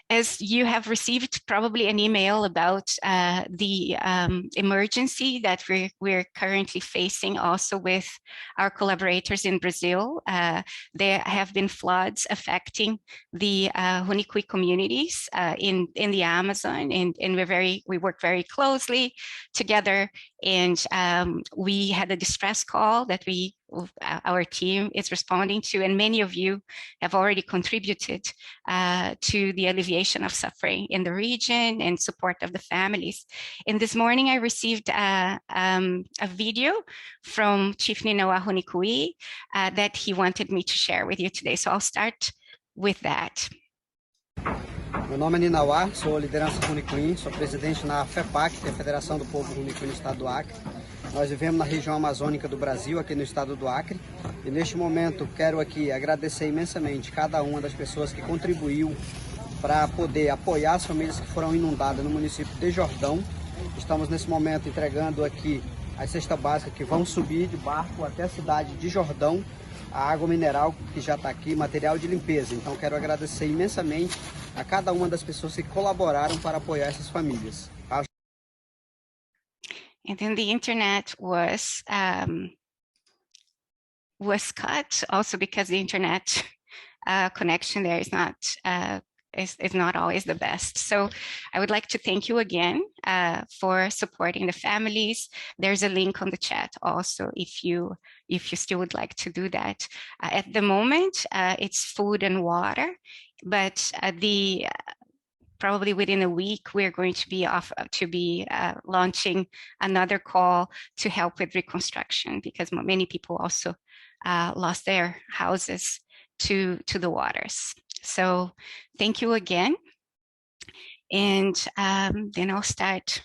As you have received probably an email about the emergency that we're currently facing also with our collaborators in Brazil. There have been floods affecting the Huni Kui communities in the Amazon, and we work very closely together. And we had a distress call that our team is responding to, and many of you have already contributed to the alleviation of suffering in the region and support of the families. And this morning I received a video from Chief Ninawa Huni Kui that he wanted me to share with you today. So I'll start with that. Meu nome é Ninawa, sou liderança Huni Kui, sou presidente na FEPAC, que é a Federação do Povo Huni Kui no estado do Acre. Nós vivemos na região amazônica do Brasil, aqui no estado do Acre, e neste momento quero aqui agradecer imensamente cada uma das pessoas que contribuiu para poder apoiar as famílias que foram inundadas no município de Jordão. Estamos nesse momento entregando aqui a cesta básica que vão subir de barco até a cidade de Jordão, a água mineral que já está aqui, material de limpeza. Então quero agradecer imensamente a cada uma das pessoas que colaboraram para apoiar essas famílias. And then the internet was cut, also because the internet connection there is not always the best. So I would like to thank you again for supporting the families. There's a link on the chat also if you still would like to do that. At the moment, it's food and water, but probably within a week, we're going to be launching another call to help with reconstruction, because many people also lost their houses to the waters. So thank you again. And then I'll start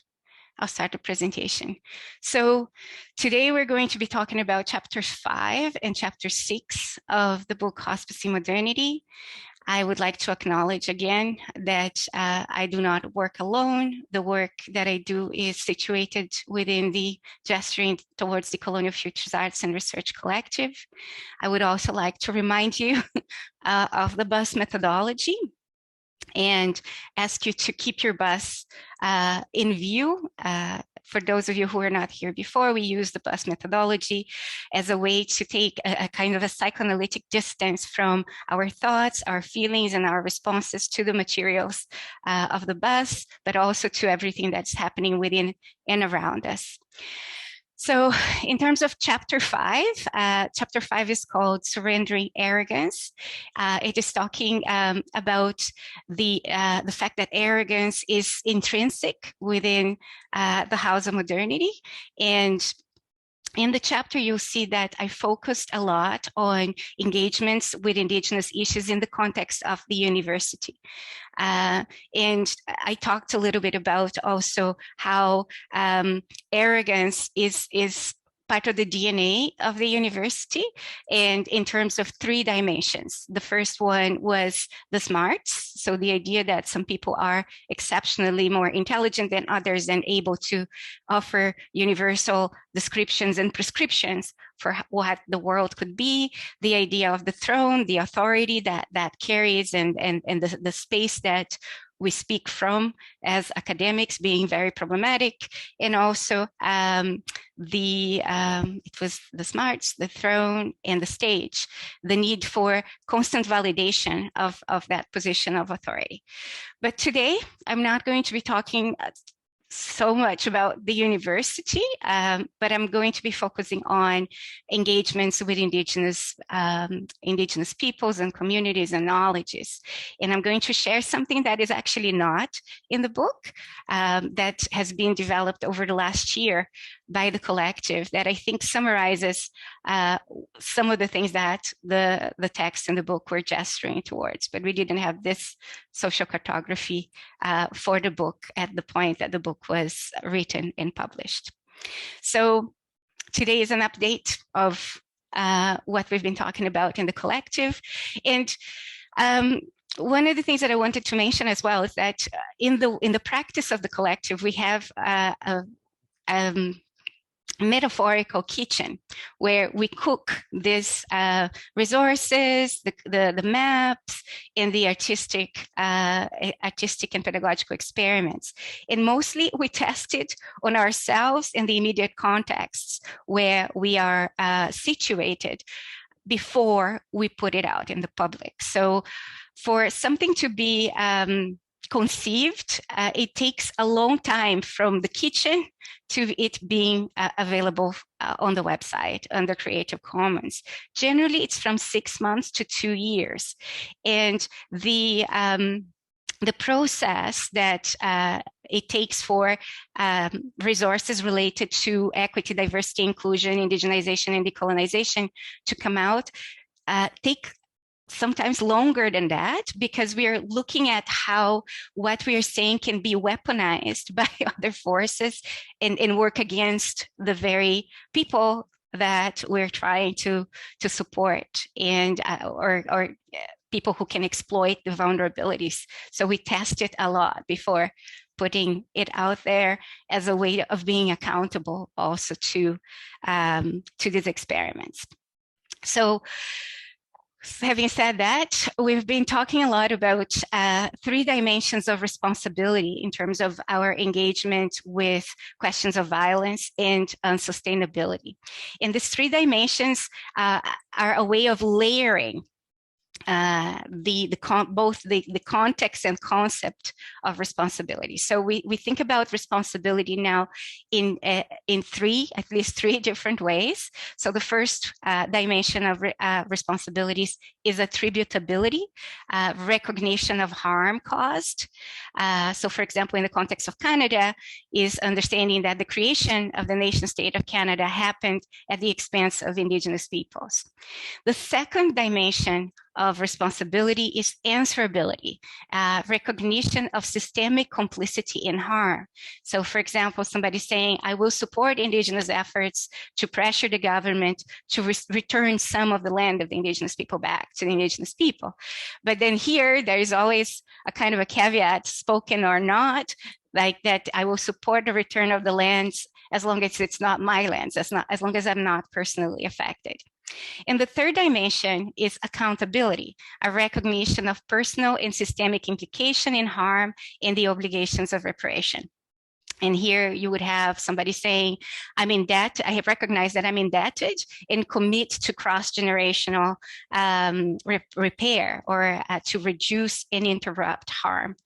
the presentation. So today we're going to be talking about chapter 5 and chapter 6 of the book Hospicing, Modernity. I would like to acknowledge again that I do not work alone. The work that I do is situated within the Gesturing Towards the Colonial Futures Arts and Research Collective. I would also like to remind you of the bus methodology and ask you to keep your bus in view. For those of you who were not here before, we use the bus methodology as a way to take a kind of a psychoanalytic distance from our thoughts, our feelings, and our responses to the materials of the bus, but also to everything that's happening within and around us. So in terms of chapter 5 is called Surrendering Arrogance. It is talking about the fact that arrogance is intrinsic within the house of modernity. And in the chapter, you'll see that I focused a lot on engagements with Indigenous issues in the context of the university. And I talked a little bit about also how arrogance is part of the DNA of the university, and in terms of 3 dimensions. The first one was the smarts, so the idea that some people are exceptionally more intelligent than others and able to offer universal descriptions and prescriptions for what the world could be, the idea of the throne, the authority that carries, and the space that we speak from as academics being very problematic, and also it was the smarts, the throne, and the stage, the need for constant validation of that position of authority. But today, I'm not going to be talking so much about the university, but I'm going to be focusing on engagements with Indigenous peoples and communities and knowledges. And I'm going to share something that is actually not in the book, that has been developed over the last year by the collective, that I think summarizes some of the things that the text in the book were gesturing towards. But we didn't have this social cartography for the book at the point that the book was written and published. So today is an update of what we've been talking about in the collective. And one of the things that I wanted to mention as well is that in the practice of the collective, we have metaphorical kitchen where we cook these resources, the maps, and the artistic and pedagogical experiments. And mostly we test it on ourselves in the immediate contexts where we are situated before we put it out in the public. So for something to be conceived, it takes a long time from the kitchen to it being available on the website under Creative Commons. Generally, it's from 6 months to 2 years. And the process that it takes for resources related to equity, diversity, inclusion, indigenization, and decolonization to come out take sometimes longer than that, because we are looking at how what we are saying can be weaponized by other forces and work against the very people that we're trying to support, and or people who can exploit the vulnerabilities. So we test it a lot before putting it out there as a way of being accountable also to these experiments. So having said that, we've been talking a lot about 3 dimensions of responsibility in terms of our engagement with questions of violence and unsustainability. And these 3 dimensions are a way of layering both the context and concept of responsibility. So we think about responsibility now in at least three different ways. So the first dimension of responsibilities is attributability, recognition of harm caused. So for example, in the context of Canada, is understanding that the creation of the nation state of Canada happened at the expense of Indigenous peoples. The second dimension of responsibility is answerability, recognition of systemic complicity in harm. So for example, somebody saying, I will support Indigenous efforts to pressure the government to return some of the land of the Indigenous people back to the Indigenous people. But then here, there is always a kind of a caveat, spoken or not, like that I will support the return of the lands as long as it's not my lands, as long as I'm not personally affected. And the third dimension is accountability, a recognition of personal and systemic implication in harm and the obligations of reparation. And here you would have somebody saying, I'm in debt, I have recognized that I'm indebted and commit to cross-generational repair or to reduce and interrupt harm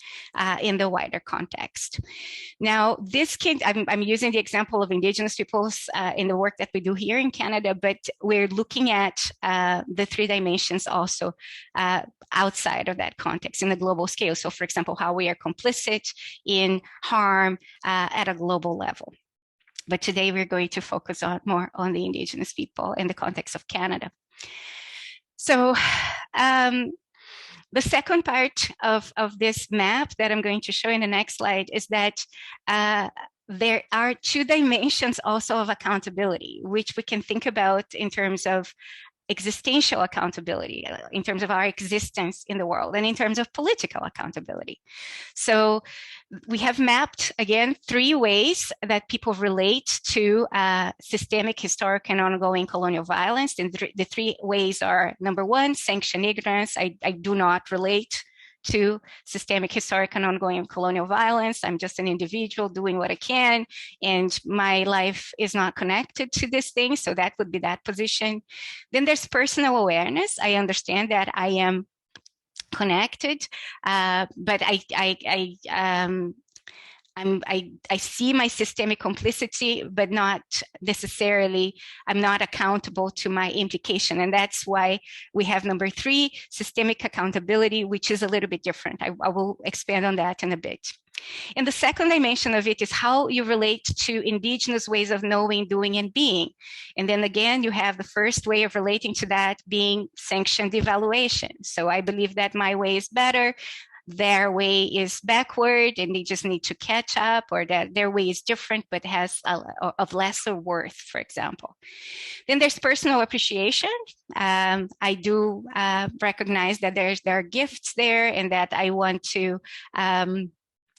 in the wider context. Now, this can, I'm using the example of Indigenous peoples in the work that we do here in Canada, but we're looking at the 3 dimensions also outside of that context in the global scale. So for example, how we are complicit in harm at a global level. But today we're going to focus more on the Indigenous people in the context of Canada. So the second part of this map that I'm going to show in the next slide is that there are 2 dimensions also of accountability, which we can think about in terms of existential accountability, in terms of our existence in the world, and in terms of political accountability. So we have mapped, again, 3 ways that people relate to systemic, historic, and ongoing colonial violence. And the 3 ways are, number 1, sanction ignorance. I do not relate to systemic, historic, and ongoing colonial violence. I'm just an individual doing what I can, and my life is not connected to this thing. So that would be that position. Then there's personal awareness. I understand that I am connected, but I see my systemic complicity, but not necessarily, I'm not accountable to my implication. And that's why we have number 3, systemic accountability, which is a little bit different. I will expand on that in a bit. And the second dimension of it is how you relate to Indigenous ways of knowing, doing, and being. And then again, you have the first way of relating to that being sanctioned evaluation. So I believe that my way is better, their way is backward and they just need to catch up, or that their way is different but has of lesser worth, for example. Then there's personal appreciation. I do recognize that there are gifts there and that I want to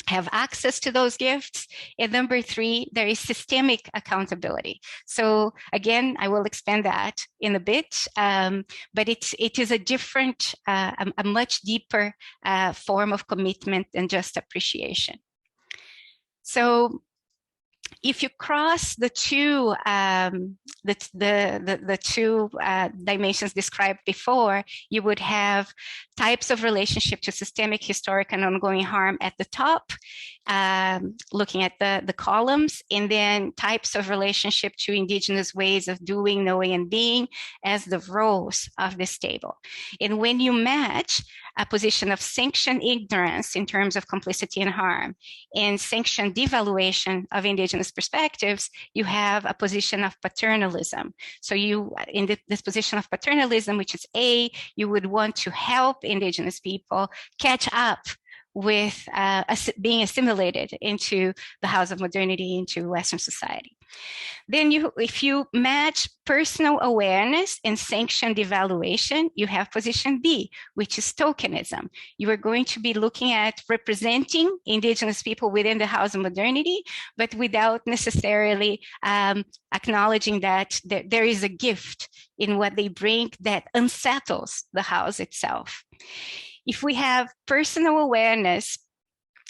have access to those gifts. And number 3, there is systemic accountability. So again, I will expand that in a bit, but it is a different, a much deeper form of commitment than just appreciation. So if you cross the two dimensions described before, you would have types of relationship to systemic, historic, and ongoing harm at the top, looking at the columns, and then types of relationship to indigenous ways of doing, knowing, and being as the rows of this table. And when you match a position of sanctioned ignorance in terms of complicity and harm and sanctioned devaluation of indigenous perspectives, you have a position of paternalism. So you, in this position of paternalism, which is A, you would want to help indigenous people catch up with being assimilated into the house of modernity, into Western society. Then if you match personal awareness and sanctioned devaluation, you have position B, which is tokenism. You are going to be looking at representing indigenous people within the house of modernity, but without necessarily acknowledging that there is a gift in what they bring that unsettles the house itself. If we have personal awareness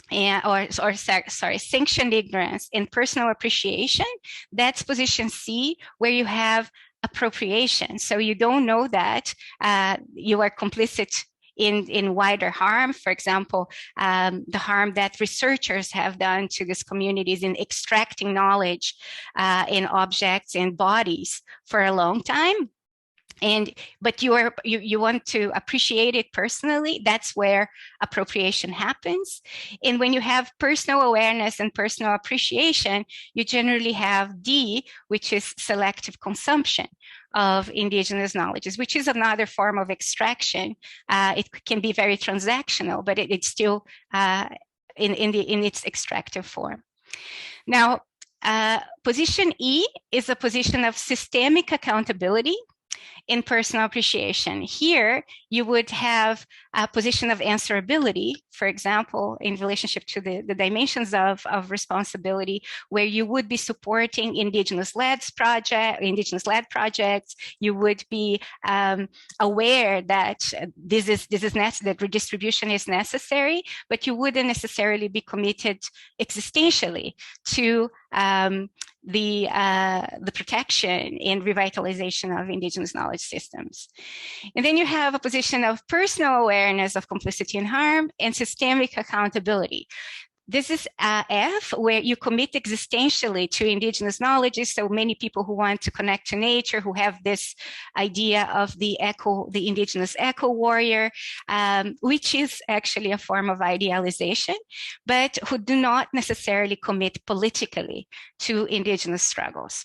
sanctioned ignorance and personal appreciation, that's position C, where you have appropriation. So you don't know that you are complicit in wider harm. For example, the harm that researchers have done to these communities in extracting knowledge in objects and bodies for a long time. But you want to appreciate it personally. That's where appropriation happens. And when you have personal awareness and personal appreciation, you generally have D, which is selective consumption of indigenous knowledges, which is another form of extraction. It can be very transactional, but it's still in its extractive form. Now, position E is a position of systemic accountability in personal appreciation. Here, you would have a position of answerability, for example, in relationship to the dimensions of responsibility, where you would be supporting indigenous-led projects. You would be aware that that redistribution is necessary, but you wouldn't necessarily be committed existentially to the protection and revitalization of indigenous knowledge systems. And then you have a position of personal awareness of complicity and harm and systemic accountability. This is F, where you commit existentially to indigenous knowledges. So many people who want to connect to nature, who have this idea of the indigenous eco warrior, which is actually a form of idealization, but who do not necessarily commit politically to indigenous struggles.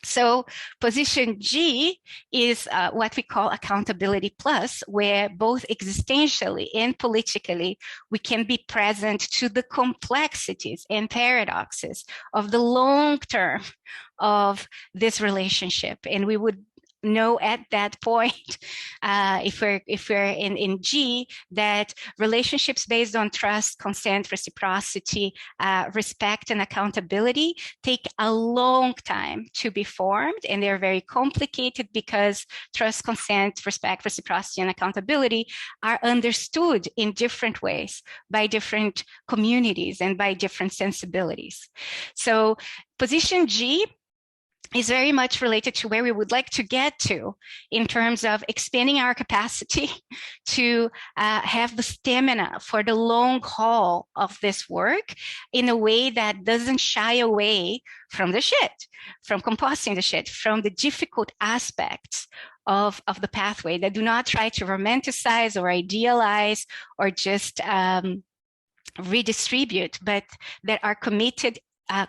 So position G is what we call accountability plus, where both existentially and politically, we can be present to the complexities and paradoxes of the long term of this relationship. And we would know at that point, if we're in G, that relationships based on trust, consent, reciprocity, respect, and accountability take a long time to be formed, and they're very complicated because trust, consent, respect, reciprocity, and accountability are understood in different ways by different communities and by different sensibilities. So position G is very much related to where we would like to get to in terms of expanding our capacity to have the stamina for the long haul of this work in a way that doesn't shy away from the shit, from composting the shit, from the difficult aspects of the pathway, that do not try to romanticize or idealize or just redistribute, but that are committed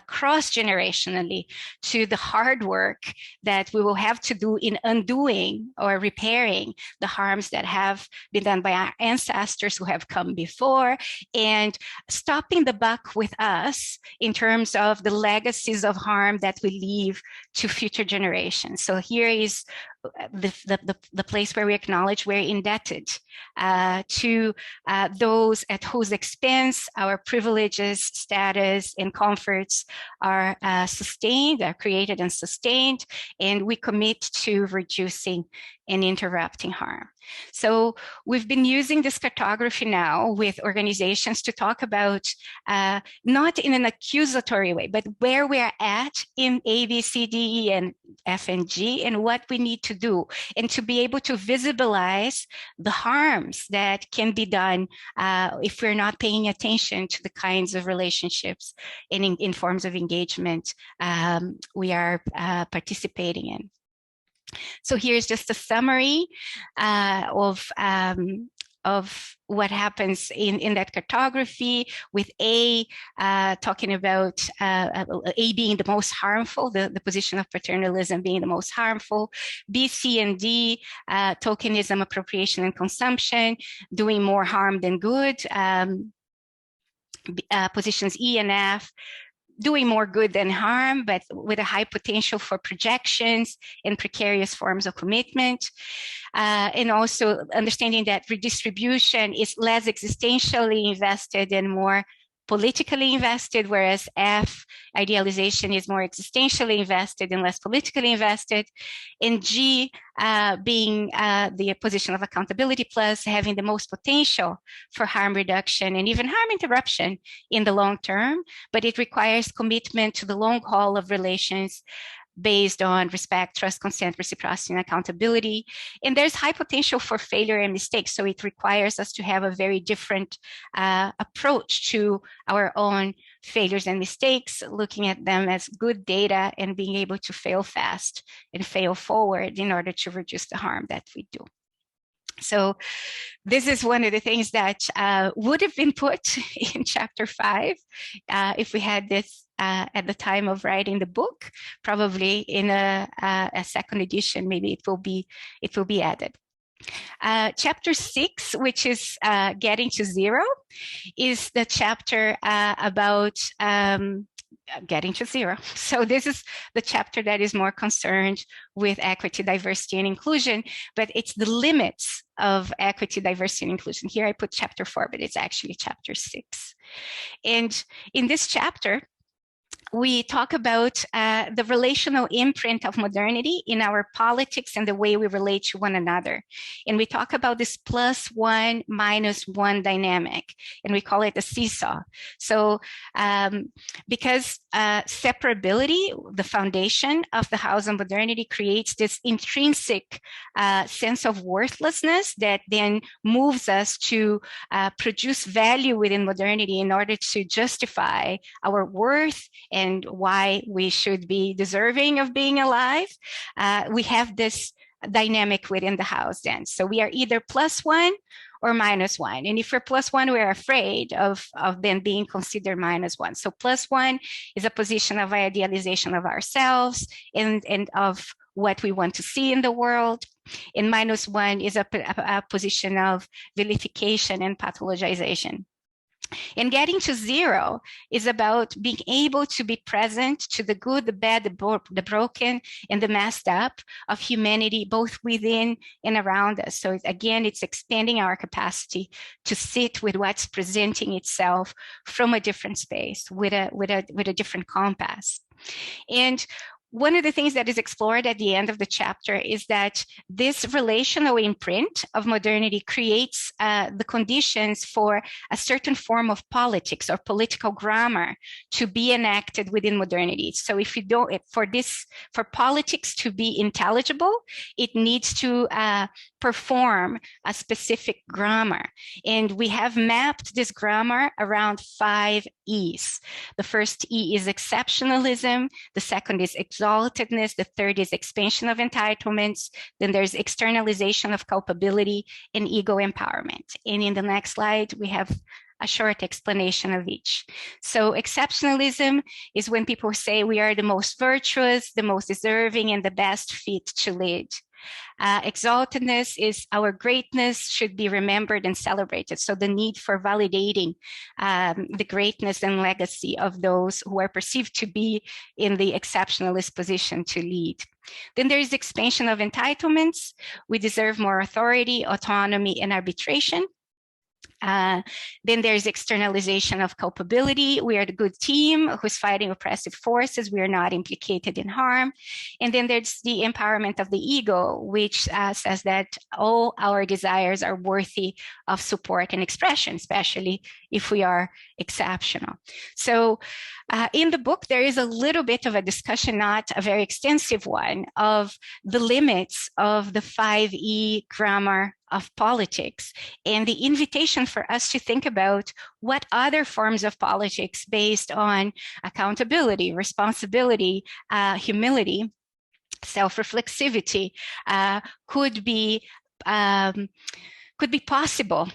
cross-generationally to the hard work that we will have to do in undoing or repairing the harms that have been done by our ancestors who have come before, and stopping the buck with us in terms of the legacies of harm that we leave to future generations. So here is the place where we acknowledge we're indebted to those at whose expense our privileges, status, and comforts are sustained, are created and sustained, and we commit to reducing and interrupting harm. So we've been using this cartography now with organizations to talk about, not in an accusatory way, but where we're at in A, B, C, D, E, and F and G, and what we need to do, and to be able to visibilize the harms that can be done if we're not paying attention to the kinds of relationships and in forms of engagement we are participating in. So here's just a summary of what happens in that cartography, with A talking about A being the most harmful, the position of paternalism being the most harmful, B, C, and D, tokenism, appropriation, and consumption, doing more harm than good, positions E and F, doing more good than harm, but with a high potential for projections and precarious forms of commitment. And also understanding that redistribution is less existentially invested and more politically invested, whereas F, idealization, is more existentially invested and less politically invested. And G, being the position of accountability plus, having the most potential for harm reduction and even harm interruption in the long term, but it requires commitment to the long haul of relations based on respect, trust, consent, reciprocity, and accountability. And there's high potential for failure and mistakes. So it requires us to have a very different approach to our own failures and mistakes, looking at them as good data and being able to fail fast and fail forward in order to reduce the harm that we do. So this is one of the things that would have been put in chapter 5 if we had this at the time of writing the book. Probably in a second edition, maybe it will be added. Chapter 6, which is Getting to Zero, is the chapter about getting to zero. So this is the chapter that is more concerned with equity, diversity, and inclusion, but it's the limits of equity, diversity, and inclusion. Here I put chapter 4, but it's actually chapter 6. And in this chapter, we talk about the relational imprint of modernity in our politics and the way we relate to one another. And we talk about this +1, -1 dynamic, and we call it a seesaw. So because separability, the foundation of the house of modernity, creates this intrinsic sense of worthlessness that then moves us to produce value within modernity in order to justify our worth and why we should be deserving of being alive. We have this dynamic within the house then. So we are either +1 or -1. And if we're +1, we're afraid of then being considered -1. So +1 is a position of idealization of ourselves and of what we want to see in the world. And -1 is a position of vilification and pathologization. And getting to zero is about being able to be present to the good, the bad, the broken, and the messed up of humanity, both within and around us. So again, it's expanding our capacity to sit with what's presenting itself from a different space, with a different compass. And one of the things that is explored at the end of the chapter is that this relational imprint of modernity creates the conditions for a certain form of politics or political grammar to be enacted within modernity. So if you don't, for politics to be intelligible, it needs to perform a specific grammar. And we have mapped this grammar around 5 E's. The first E is exceptionalism. The second is exaltedness. The third is expansion of entitlements. Then there's externalization of culpability and ego empowerment. And in the next slide, we have a short explanation of each. So exceptionalism is when people say we are the most virtuous, the most deserving, and the best fit to lead. Exaltedness is our greatness should be remembered and celebrated. So the need for validating the greatness and legacy of those who are perceived to be in the exceptionalist position to lead. Then there is expansion of entitlements. We deserve more authority, autonomy, and arbitration. Then there's externalization of culpability. We are the good team who's fighting oppressive forces. We are not implicated in harm. And then there's the empowerment of the ego, which says that all our desires are worthy of support and expression, especially if we are exceptional. So in the book, there is a little bit of a discussion, not a very extensive one, of the limits of the 5E grammar of politics and the invitation for us to think about what other forms of politics based on accountability, responsibility, humility, self-reflexivity could be possible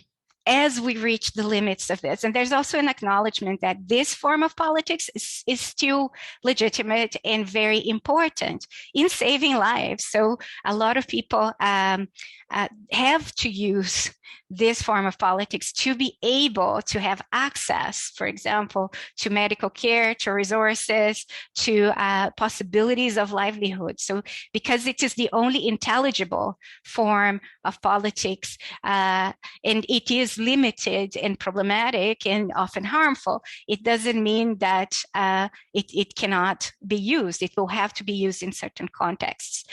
as we reach the limits of this. And there's also an acknowledgement that this form of politics is still legitimate and very important in saving lives. So a lot of people have to use this form of politics to be able to have access, for example, to medical care, to resources, to possibilities of livelihood. So because it is the only intelligible form of politics, and it is limited and problematic and often harmful, it doesn't mean that it cannot be used. It will have to be used in certain contexts.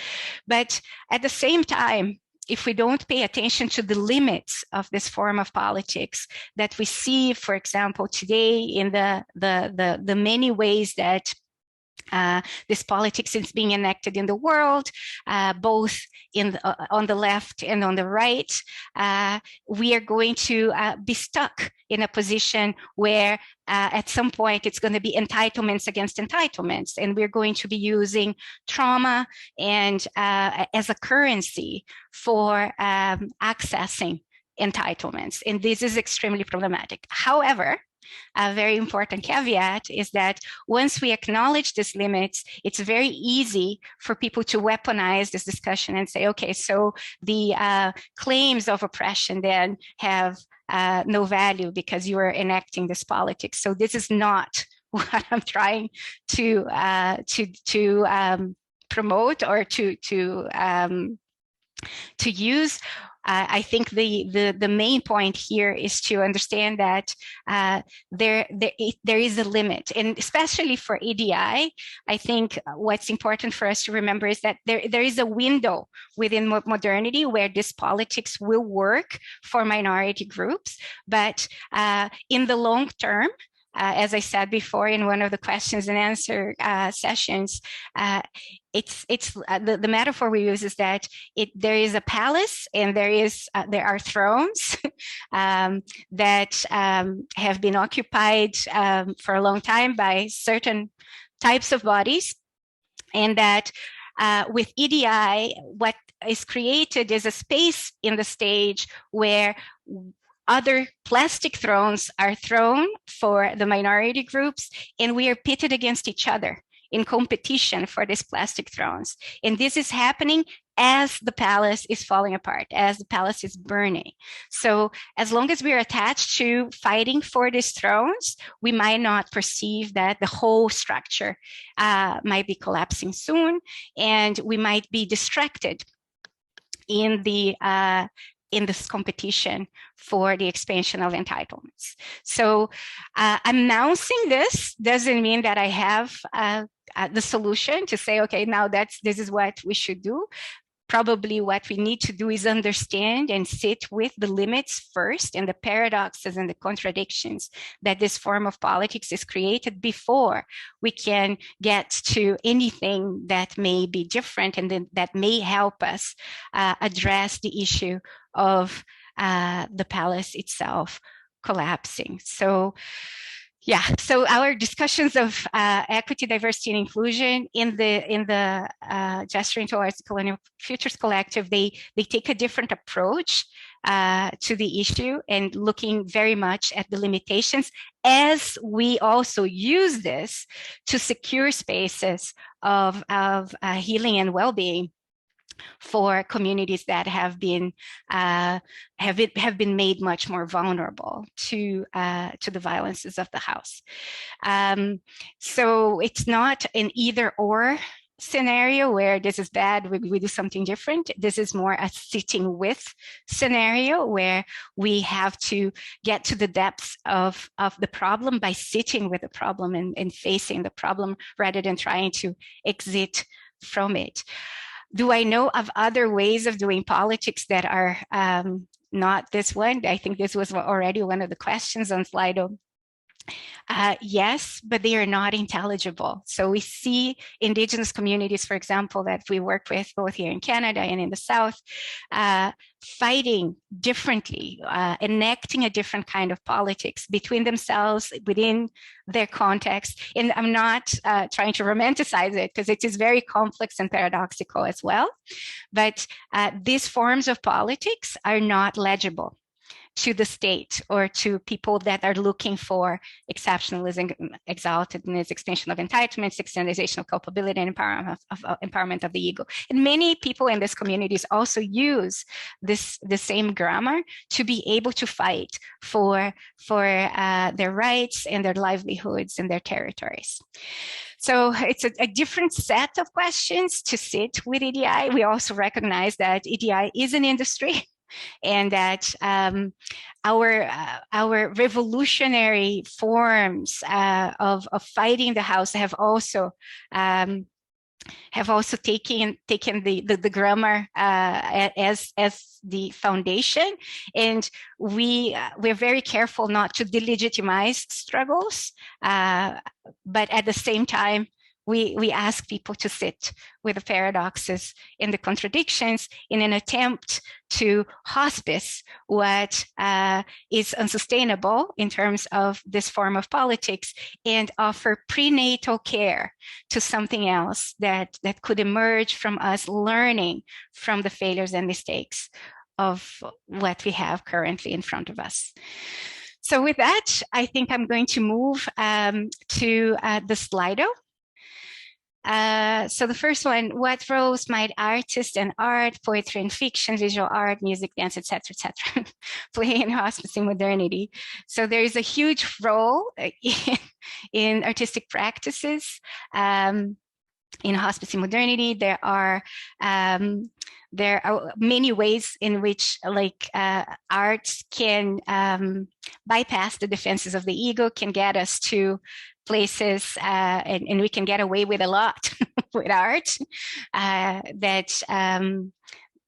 But at the same time, if we don't pay attention to the limits of this form of politics that we see, for example, today in the many ways that this politics is being enacted in the world, both on the left and on the right, we are going to be stuck in a position where at some point it's going to be entitlements against entitlements, and we're going to be using trauma and as a currency for accessing entitlements, and this is extremely problematic. However, a very important caveat is that once we acknowledge these limits, it's very easy for people to weaponize this discussion and say, okay, so the claims of oppression then have no value because you are enacting this politics. So this is not what I'm trying to promote or to use. I think the main point here is to understand that there is a limit, and especially for EDI, I think what's important for us to remember is that there is a window within modernity where this politics will work for minority groups, but in the long term, as I said before in one of the questions and answer sessions, the metaphor we use is that there is a palace and there are thrones that have been occupied for a long time by certain types of bodies, and that with EDI, what is created is a space in the stage where other plastic thrones are thrown for the minority groups, and we are pitted against each other in competition for these plastic thrones. And this is happening as the palace is falling apart, as the palace is burning. So as long as we are attached to fighting for these thrones, we might not perceive that the whole structure might be collapsing soon, and we might be distracted in this competition for the expansion of entitlements. So announcing this doesn't mean that I have the solution to say, okay, now this is what we should do. Probably what we need to do is understand and sit with the limits first and the paradoxes and the contradictions that this form of politics is created before we can get to anything that may be different and that may help us address the issue of the palace itself collapsing. So yeah, so our discussions of equity, diversity, and inclusion in the Gesturing Towards Colonial Futures Collective, they take a different approach to the issue and looking very much at the limitations, as we also use this to secure spaces of healing and well-being for communities that have been made much more vulnerable to the violences of the house. So it's not an either or scenario where this is bad, we do something different. This is more a sitting with scenario where we have to get to the depths of the problem by sitting with the problem and facing the problem rather than trying to exit from it. Do I know of other ways of doing politics that are not this one? I think this was already one of the questions on Slido. Yes, but they are not intelligible. So we see Indigenous communities, for example, that we work with both here in Canada and in the South, fighting differently, enacting a different kind of politics between themselves, within their context. And I'm not trying to romanticize it, because it is very complex and paradoxical as well. But these forms of politics are not legible to the state or to people that are looking for exceptionalism, exaltedness, extension of entitlements, externalization of culpability, and empowerment of the ego. And many people in these communities also use the same grammar to be able to fight for their rights and their livelihoods and their territories. So it's a different set of questions to sit with EDI. We also recognize that EDI is an industry, and that our revolutionary forms of fighting the house have also taken the grammar as the foundation, and we're very careful not to delegitimize struggles, but at the same time we ask people to sit with the paradoxes and the contradictions in an attempt to hospice what is unsustainable in terms of this form of politics, and offer prenatal care to something else that could emerge from us learning from the failures and mistakes of what we have currently in front of us. So with that, I think I'm going to move to the Slido. So the first one, what roles might artists and art, poetry and fiction, visual art, music, dance, etc., play in hospicing modernity? So there is a huge role in artistic practices. In hospicing modernity, there are many ways in which arts can bypass the defenses of the ego, can get us to places, and we can get away with a lot with art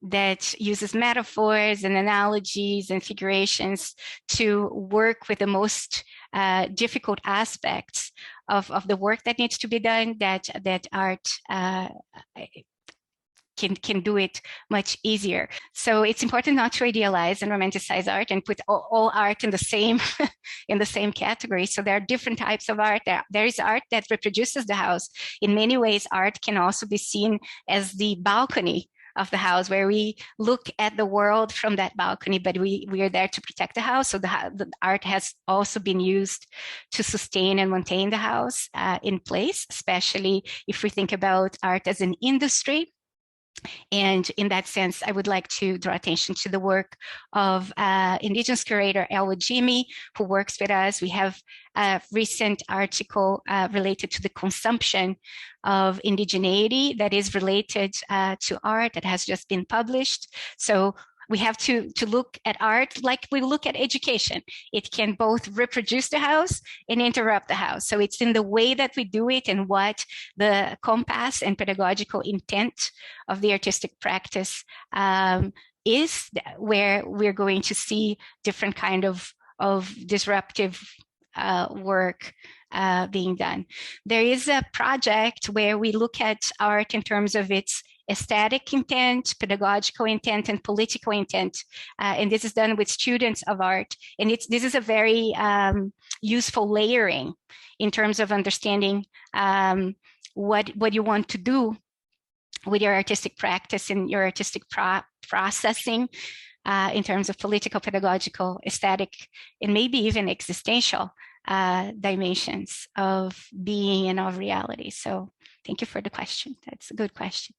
that uses metaphors and analogies and figurations to work with the most difficult aspects of the work that needs to be done, that art can do it much easier. So it's important not to idealize and romanticize art and put all art in the same in the same category. So there are different types of art. There is art that reproduces the house. In many ways, art can also be seen as the balcony of the house, where we look at the world from that balcony, but we are there to protect the house. So the art has also been used to sustain and maintain the house in place, especially if we think about art as an industry. And in that sense, I would like to draw attention to the work of Indigenous curator Elwood Jimmy, who works with us. We have a recent article related to the consumption of indigeneity that is related to art that has just been published. So we have to look at art like we look at education. It can both reproduce the house and interrupt the house. So it's in the way that we do it and what the compass and pedagogical intent of the artistic practice is, where we're going to see different kind of disruptive work being done. There is a project where we look at art in terms of its aesthetic intent, pedagogical intent, and political intent. And this is done with students of art. And this is a very useful layering in terms of understanding what you want to do with your artistic practice and your artistic processing in terms of political, pedagogical, aesthetic, and maybe even existential dimensions of being and of reality. So Thank you for the question. That's a good question.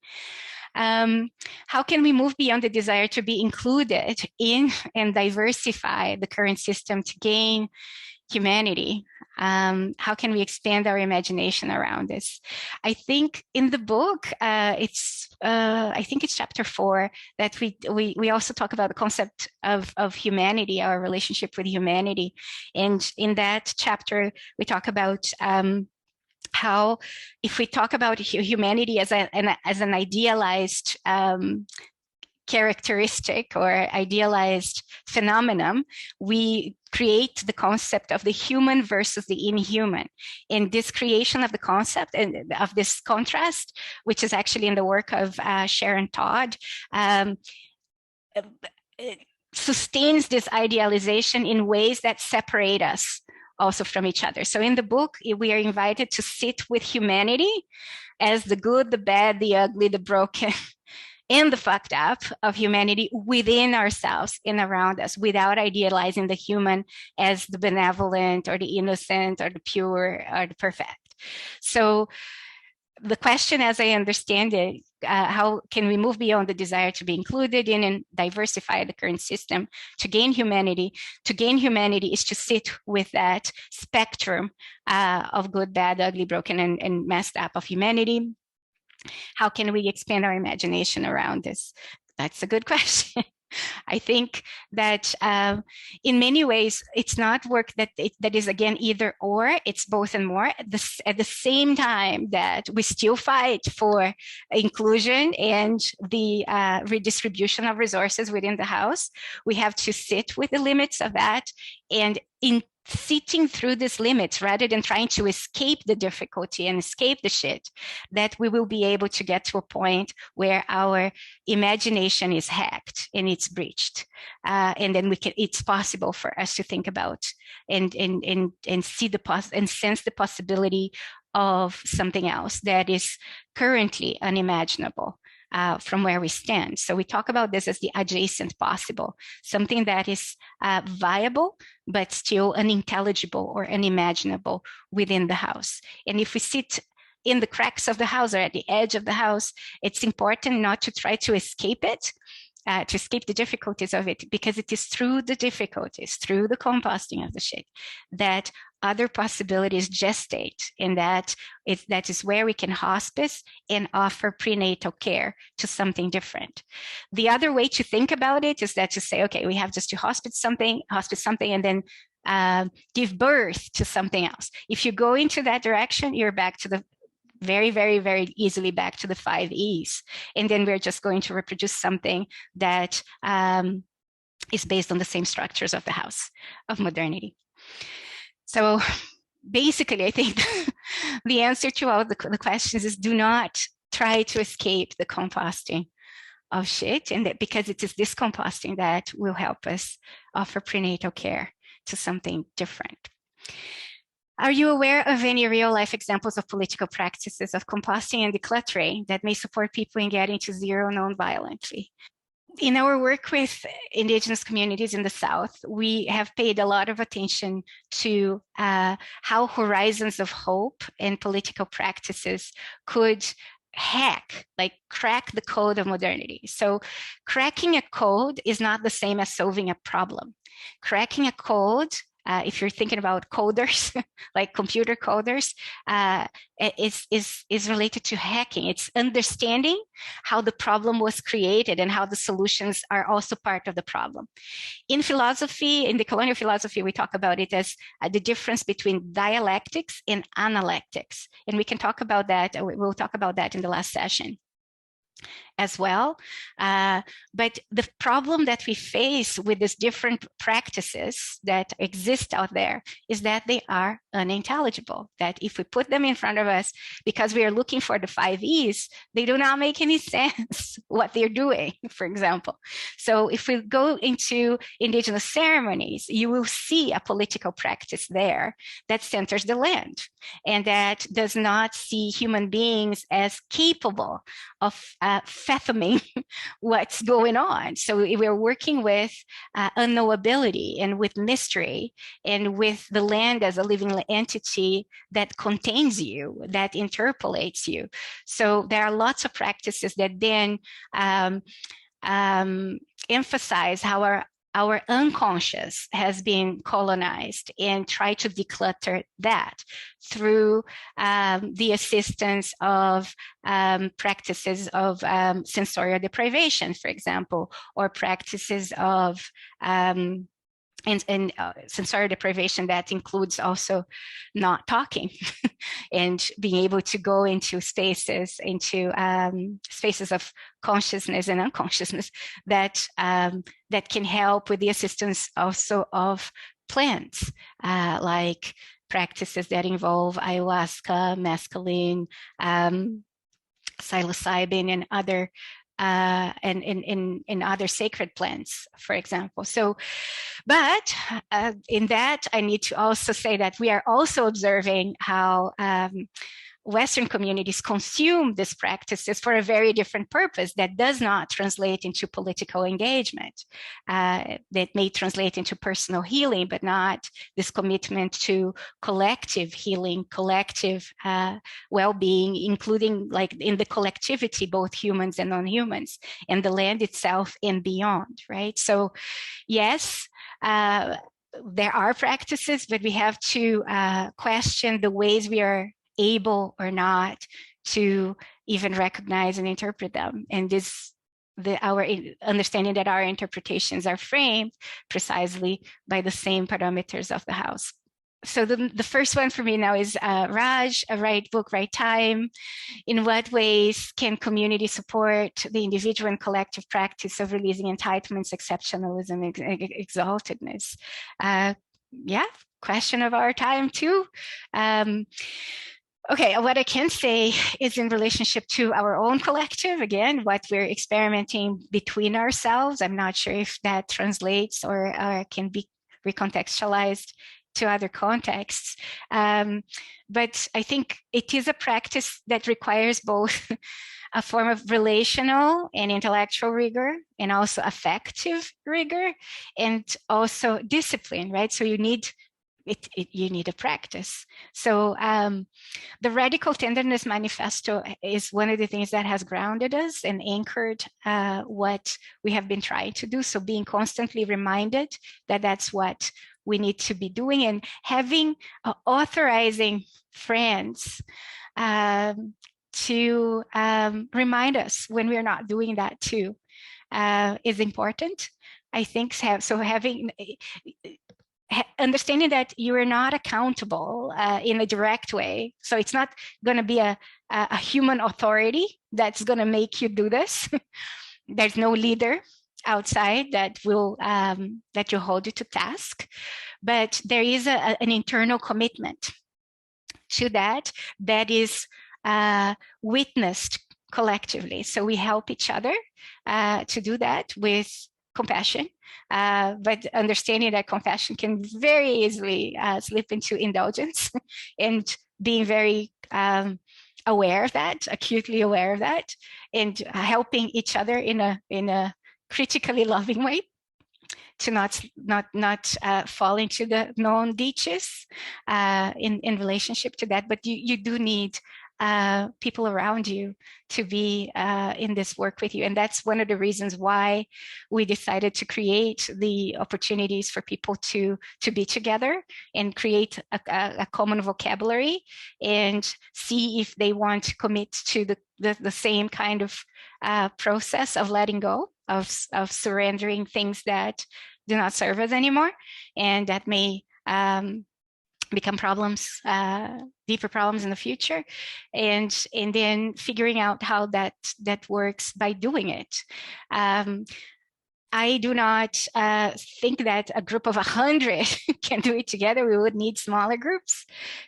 How can we move beyond the desire to be included in and diversify the current system to gain humanity? How can we expand our imagination around this? I think in the book, I think it's chapter 4 that we also talk about the concept of humanity, our relationship with humanity. And in that chapter, we talk about how if we talk about humanity as an idealized characteristic or idealized phenomenon, we create the concept of the human versus the inhuman. In this creation of the concept and of this contrast, which is actually in the work of Sharon Todd, it sustains this idealization in ways that separate us also from each other. So in the book, we are invited to sit with humanity as the good, the bad, the ugly, the broken, and the fucked up of humanity within ourselves and around us, without idealizing the human as the benevolent or the innocent or the pure or the perfect. So the question, as I understand it, how can we move beyond the desire to be included in and diversify the current system to gain humanity? To gain humanity is to sit with that spectrum of good, bad, ugly, broken, and messed up of humanity. How can we expand our imagination around this? That's a good question. I think that in many ways, it's not work that is, again, either or, it's both and more. At the same time that we still fight for inclusion and the redistribution of resources within the house, we have to sit with the limits of that, and in sitting through these limits rather than trying to escape the difficulty and escape the shit, that we will be able to get to a point where our imagination is hacked and it's breached, and then it's possible for us to think about and see and sense the possibility of something else that is currently unimaginable from where we stand. So we talk about this as the adjacent possible, something that is viable, but still unintelligible or unimaginable within the house. And if we sit in the cracks of the house or at the edge of the house, it's important not to try to escape it, to escape the difficulties of it, because it is through the difficulties, through the composting of the shit, that other possibilities gestate, and that is where we can hospice and offer prenatal care to something different. The other way to think about it is that to say, okay, we have just to hospice something, and then give birth to something else. If you go into that direction, you're back to the very, very, very easily back to the 5 E's. And then we're just going to reproduce something that is based on the same structures of the house of modernity. So basically, I think the answer to all the questions is do not try to escape the composting of shit, and that because it is this composting that will help us offer prenatal care to something different. Are you aware of any real-life examples of political practices of composting and decluttering that may support people in getting to zero non-violently? In our work with Indigenous communities in the South, we have paid a lot of attention to how horizons of hope and political practices could crack the code of modernity. So cracking a code is not the same as solving a problem. Cracking a code, if you're thinking about coders, like computer coders, is related to hacking. It's understanding how the problem was created and how the solutions are also part of the problem. In philosophy, in the colonial philosophy, we talk about it as the difference between dialectics and analectics. And we can talk about that, we'll talk about that in the last session as well. But the problem that we face with these different practices that exist out there is that they are unintelligible, that if we put them in front of us, because we are looking for the 5 E's, they do not make any sense what they're doing, for example. So if we go into Indigenous ceremonies, you will see a political practice there that centers the land and that does not see human beings as capable of fathoming what's going on. So we're working with unknowability and with mystery and with the land as a living entity that contains you, that interpolates you. So there are lots of practices that then emphasize how our unconscious has been colonized and try to declutter that through the assistance of practices of sensorial deprivation, for example, or practices of sensorial deprivation that includes also not talking and being able to go into spaces of consciousness and unconsciousness that that can help with the assistance also of plants, like practices that involve ayahuasca, mescaline, psilocybin, and other and other sacred plants, for example. So, but in that, I need to also say that we are also observing how Western communities consume these practices for a very different purpose that does not translate into political engagement. That may translate into personal healing, but not this commitment to collective healing, collective well-being, including like in the collectivity, both humans and non-humans, and the land itself and beyond, right? So yes, there are practices, but we have to question the ways we are able or not to even recognize and interpret them. And our understanding that our interpretations are framed precisely by the same parameters of the house. So the first one for me now is Raj, a right book, right time. In what ways can community support the individual and collective practice of releasing entitlements, exceptionalism, exaltedness? Yeah, question of our time too. Okay, what I can say is in relationship to our own collective, again, what we're experimenting between ourselves. I'm not sure if that translates or can be recontextualized to other contexts. But I think it is a practice that requires both a form of relational and intellectual rigor, and also affective rigor, and also discipline, right? So you need you need a practice. So the Radical Tenderness Manifesto is one of the things that has grounded us and anchored what we have been trying to do. So being constantly reminded that that's what we need to be doing, and having authorizing friends to remind us when we're not doing that too is important. I think so. Having understanding that you are not accountable in a direct way. So it's not going to be a human authority that's going to make you do this. There's no leader outside that will hold you to task, but there is an internal commitment to that is witnessed collectively. So we help each other to do that with compassion, but understanding that compassion can very easily slip into indulgence, and being very aware of that, acutely aware of that, and helping each other in a critically loving way to not fall into the known ditches in relationship to that. But you do need people around you to be in this work with you. And that's one of the reasons why we decided to create the opportunities for people to be together and create a common vocabulary, and see if they want to commit to the same kind of process of letting go, of surrendering things that do not serve us anymore, and that may become problems, deeper problems in the future, and then figuring out how that works by doing it. I do not think that a group of 100 can do it together. We would need smaller groups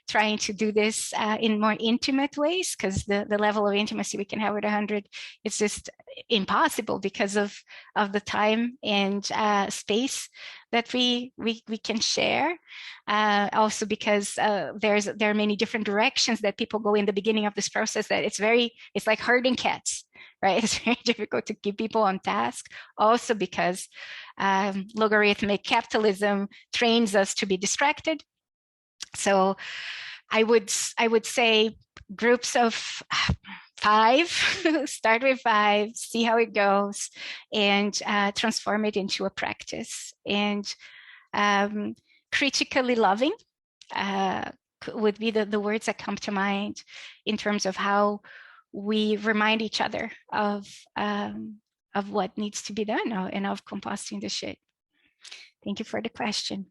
trying to do this in more intimate ways, because the level of intimacy we can have with 100 is just impossible because of the time and space that we can share. Also because there are many different directions that people go in the beginning of this process, that it's like herding cats, right? It's very difficult to keep people on task, also because logarithmic capitalism trains us to be distracted. So I would say groups of 5, start with 5, see how it goes, and transform it into a practice. And critically loving would be the words that come to mind in terms of how we remind each other of what needs to be done and of composting the shit. Thank you for the question.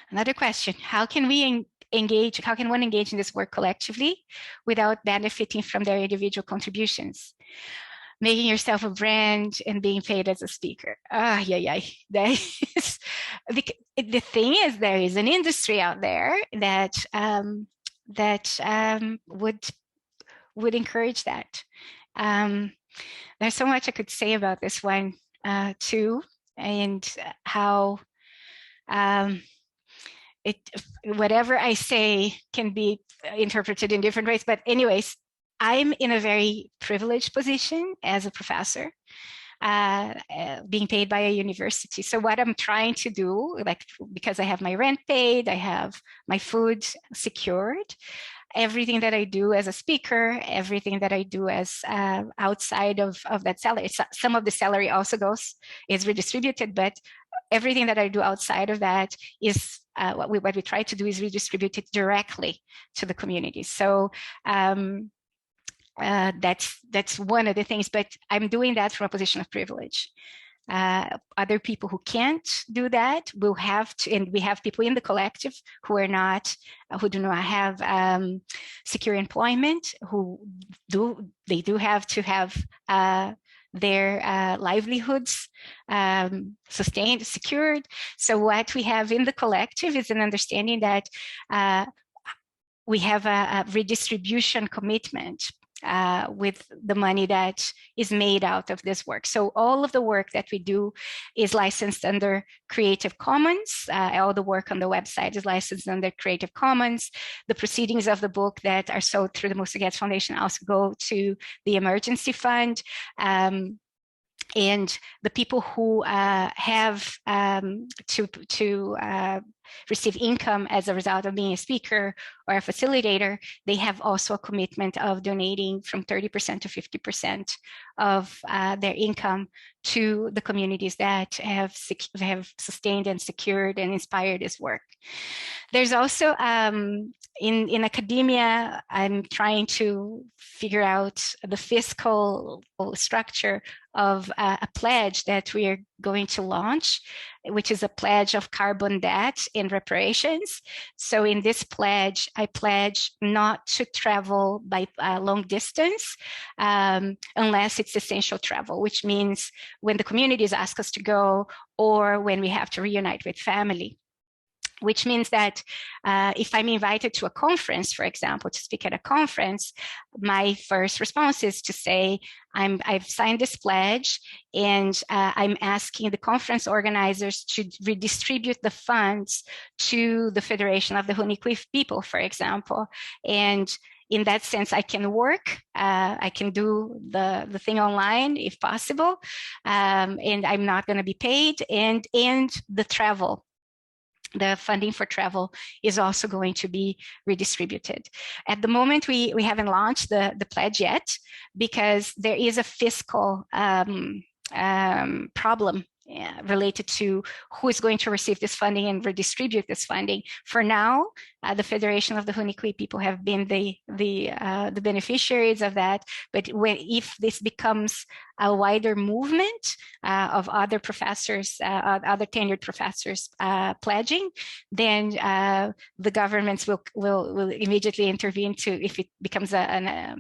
Another question, how can we engage, how can one engage in this work collectively without benefiting from their individual contributions? Making yourself a brand and being paid as a speaker. That is, the thing is, there is an industry out there that would encourage that. There's so much I could say about this one too, and how whatever I say can be interpreted in different ways. But anyways, I'm in a very privileged position as a professor, being paid by a university. So what I'm trying to do, like, because I have my rent paid, I have my food secured, everything that I do as a speaker, everything that I do as outside of that salary, some of the salary also is redistributed, but everything that I do outside of that is what we try to do is redistribute it directly to the community. So that's one of the things, but I'm doing that from a position of privilege. Other people who can't do that will have to, and we have people in the collective who do not have secure employment, who do have to have their livelihoods sustained, secured. So what we have in the collective is an understanding that we have a redistribution commitment with the money that is made out of this work. So all of the work that we do is licensed under Creative Commons. All the work on the website is licensed under Creative Commons. The proceedings of the book that are sold through the Musa Ghez Foundation also go to the emergency fund. And the people who have to receive income as a result of being a speaker or a facilitator, they have also a commitment of donating from 30% to 50% of their income to the communities that have sustained and secured and inspired this work. There's also, in academia, I'm trying to figure out the fiscal structure of a pledge that we are going to launch, which is a pledge of carbon debt and reparations. So in this pledge, I pledge not to travel by long distance unless it's essential travel, which means when the communities ask us to go or when we have to reunite with family. Which means that if I'm invited to a conference, for example, to speak at a conference, my first response is to say, I've signed this pledge and I'm asking the conference organizers to redistribute the funds to the Federation of the Huni Kui People, for example. And in that sense, I can work, I can do the thing online if possible, and I'm not going to be paid, and the travel. The funding for travel is also going to be redistributed. At the moment, we haven't launched the pledge yet because there is a fiscal problem related to who is going to receive this funding and redistribute this funding. For now, the Federation of the Huni Kui People have been the beneficiaries of that. But if this becomes a wider movement of other professors, other tenured professors pledging, then the governments will immediately intervene if it becomes a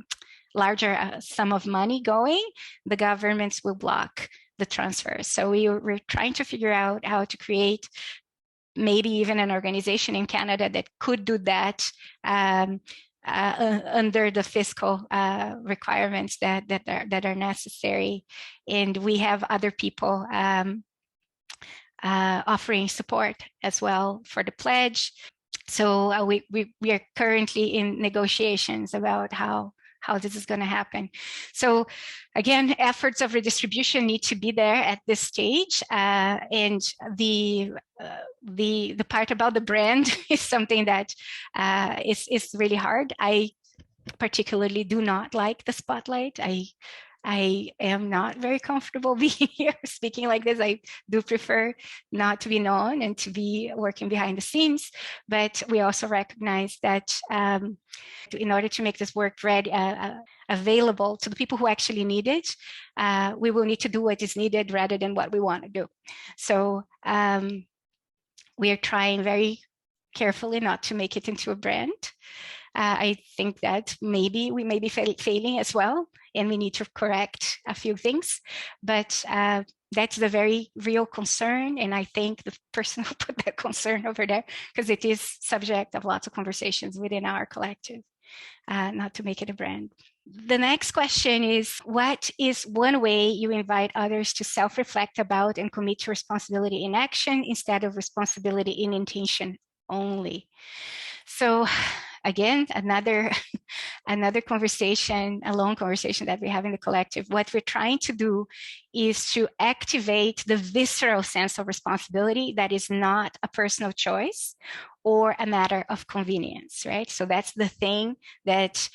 larger sum of money going, the governments will block the transfers. So we're trying to figure out how to create maybe even an organization in Canada that could do that under the fiscal requirements that are necessary. And we have other people offering support as well for the pledge. So we are currently in negotiations about how how this is going to happen. So again, efforts of redistribution need to be there at this stage, and the part about the brand is something that is really hard. I particularly do not like the spotlight. I am not very comfortable being here speaking like this. I do prefer not to be known and to be working behind the scenes, but we also recognize that in order to make this work ready, available to the people who actually need it, we will need to do what is needed rather than what we want to do. So we are trying very carefully not to make it into a brand. I think that maybe we may be failing as well, and we need to correct a few things, but that's the very real concern. And I thank the person who put that concern over there, because it is subject of lots of conversations within our collective, not to make it a brand. The next question is, what is one way you invite others to self-reflect about and commit to responsibility in action instead of responsibility in intention only? So again, another conversation, a long conversation that we have in the collective. What we're trying to do is to activate the visceral sense of responsibility that is not a personal choice or a matter of convenience, right? So that's the thing that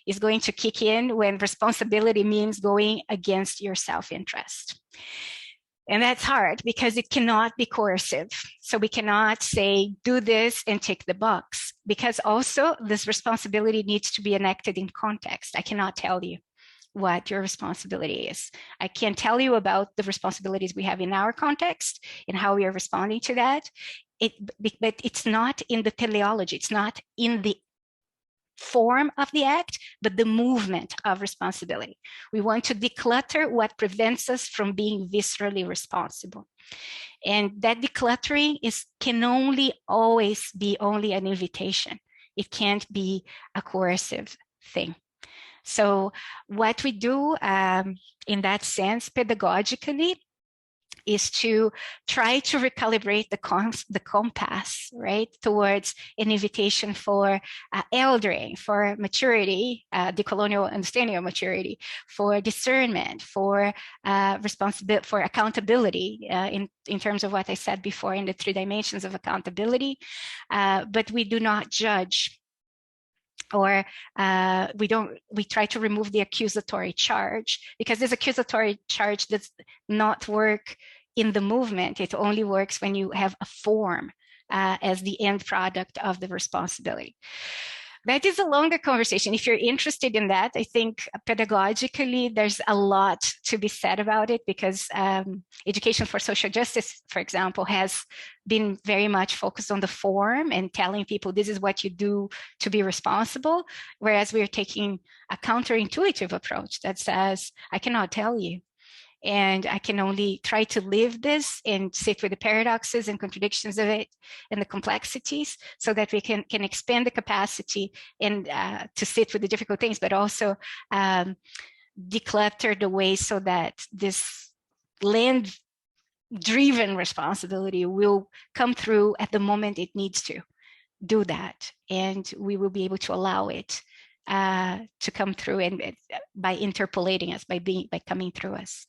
is going to kick in when responsibility means going against your self-interest. And that's hard because it cannot be coercive. So we cannot say, do this and tick the box, because also this responsibility needs to be enacted in context. I cannot tell you what your responsibility is. I can tell you about the responsibilities we have in our context and how we are responding to that. But it's not in the teleology. It's not in the form of the act, but the movement of responsibility. We want to declutter what prevents us from being viscerally responsible. And that decluttering can only always be only an invitation. It can't be a coercive thing. So what we do in that sense, pedagogically, is to try to recalibrate the compass, right, towards an invitation for eldering, for maturity, decolonial understanding of maturity, for discernment, for responsibility, for accountability, in terms of what I said before in the 3 dimensions of accountability. But we do not judge, or we try to remove the accusatory charge, because this accusatory charge does not work in the movement. It only works when you have a form as the end product of the responsibility. That is a longer conversation. If you're interested in that, I think pedagogically, there's a lot to be said about it, because education for social justice, for example, has been very much focused on the form and telling people this is what you do to be responsible, whereas we're taking a counterintuitive approach that says, I cannot tell you. And I can only try to live this and sit with the paradoxes and contradictions of it and the complexities, so that we can expand the capacity and to sit with the difficult things, but also declutter the way so that this land-driven responsibility will come through at the moment it needs to do that. And we will be able to allow it to come through, and by interpolating us, by coming through us.